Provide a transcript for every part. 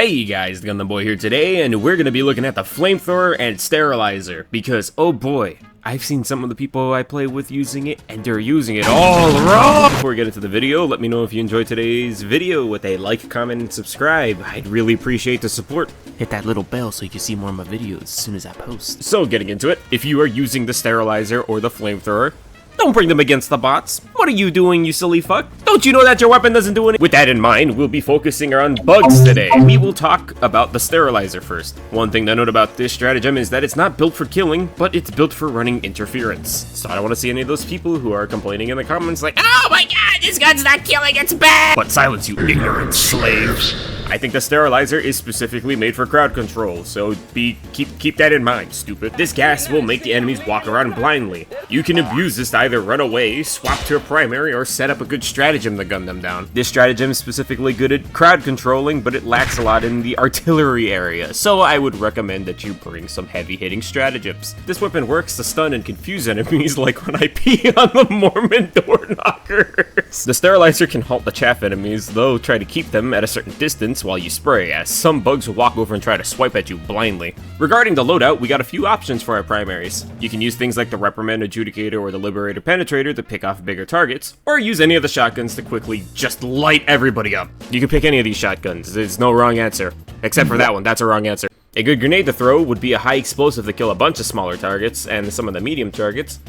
Hey guys, the Gundam Boy here today, and we're gonna be looking at the flamethrower and sterilizer, because oh boy, I've seen some of the people I play with using it, and they're using it all wrong! Before we get into the video, let me know if you enjoyed today's video with a like, comment, and subscribe. I'd really appreciate the support. Hit that little bell so you can see more of my videos as soon as I post. So getting into it, if you are using the sterilizer or the flamethrower, don't bring them against the bots. What are you doing, you silly fuck? Don't you know that your weapon doesn't do anything? With that in mind, we'll be focusing on bugs today. We will talk about the sterilizer first. One thing to note about this stratagem is that it's not built for killing, but it's built for running interference. So I don't want to see any of those people who are complaining in the comments like, oh my god, this gun's not killing, it's bad! But silence, you ignorant slaves. I think the sterilizer is specifically made for crowd control, so keep that in mind, stupid. This gas will make the enemies walk around blindly. You can abuse this to either run away, swap to a primary, or set up a good stratagem to gun them down. This stratagem is specifically good at crowd controlling, but it lacks a lot in the artillery area, so I would recommend that you bring some heavy-hitting stratagems. This weapon works to stun and confuse enemies like when I pee on the Mormon door knockers. The sterilizer can halt the chaff enemies, though try to keep them at a certain distance while you spray, as some bugs will walk over and try to swipe at you blindly. Regarding the loadout, we got a few options for our primaries. You can use things like the Reprimand Adjudicator or the Liberator Penetrator to pick off bigger targets, or use any of the shotguns to quickly just light everybody up. You can pick any of these shotguns, there's no wrong answer. Except for that one, that's a wrong answer. A good grenade to throw would be a high explosive to kill a bunch of smaller targets, and some of the medium targets.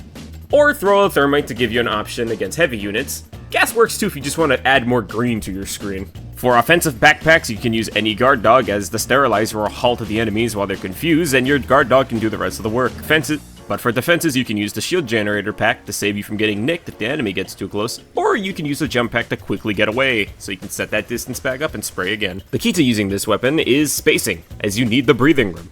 Or throw a thermite to give you an option against heavy units. Gas works too if you just want to add more green to your screen. For offensive backpacks, you can use any guard dog, as the sterilizer will halt the enemies while they're confused, and your guard dog can do the rest of the work. But for defenses, you can use the shield generator pack to save you from getting nicked if the enemy gets too close, or you can use the jump pack to quickly get away, so you can set that distance back up and spray again. The key to using this weapon is spacing, as you need the breathing room.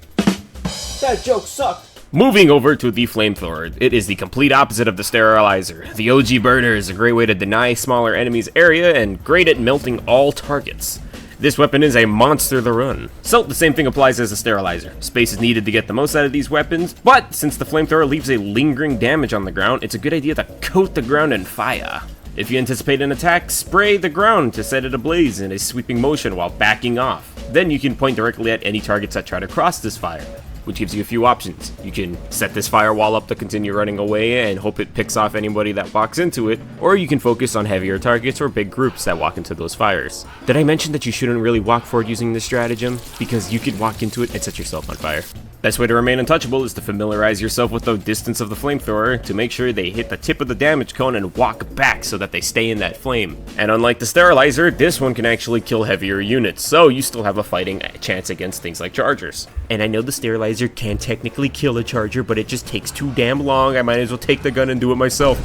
That joke sucked. Moving over to the flamethrower, it is the complete opposite of the sterilizer. The OG burner is a great way to deny smaller enemies area and great at melting all targets. This weapon is a monster to run. So the same thing applies as the sterilizer. Space is needed to get the most out of these weapons, but since the flamethrower leaves a lingering damage on the ground, it's a good idea to coat the ground in fire. If you anticipate an attack, spray the ground to set it ablaze in a sweeping motion while backing off. Then you can point directly at any targets that try to cross this fire, which gives you a few options. You can set this firewall up to continue running away and hope it picks off anybody that walks into it, or you can focus on heavier targets or big groups that walk into those fires. Did I mention that you shouldn't really walk forward using this stratagem? Because you could walk into it and set yourself on fire. Best way to remain untouchable is to familiarize yourself with the distance of the flamethrower to make sure they hit the tip of the damage cone and walk back so that they stay in that flame. And unlike the sterilizer, this one can actually kill heavier units, so you still have a fighting chance against things like chargers. And I know the sterilizer can technically kill a charger, but it just takes too damn long. I might as well take the gun and do it myself.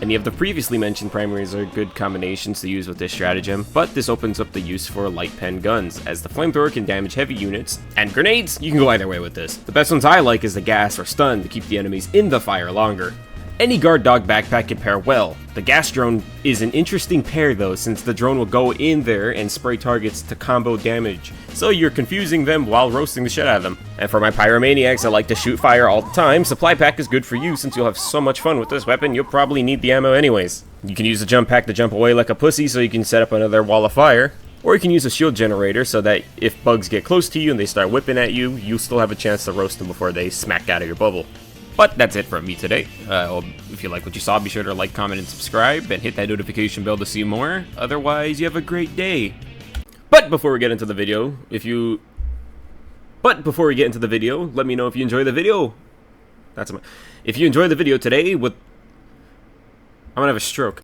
Any of the previously mentioned primaries are good combinations to use with this stratagem, but this opens up the use for light pen guns, as the flamethrower can damage heavy units, and grenades, you can go either way with this. The best ones I like is the gas or stun to keep the enemies in the fire longer. Any guard dog backpack can pair well. The gas drone is an interesting pair though, since the drone will go in there and spray targets to combo damage, so you're confusing them while roasting the shit out of them. And for my pyromaniacs that like to shoot fire all the time, supply pack is good for you since you'll have so much fun with this weapon, you'll probably need the ammo anyways. You can use the jump pack to jump away like a pussy so you can set up another wall of fire, or you can use a shield generator so that if bugs get close to you and they start whipping at you, you still have a chance to roast them before they smack out of your bubble. But that's it from me today. If you like what you saw, be sure to like, comment, and subscribe, and hit that notification bell to see more. Otherwise, you have a great day. But before we get into the video, let me know if you enjoy the video. If you enjoy the video today, I'm gonna have a stroke.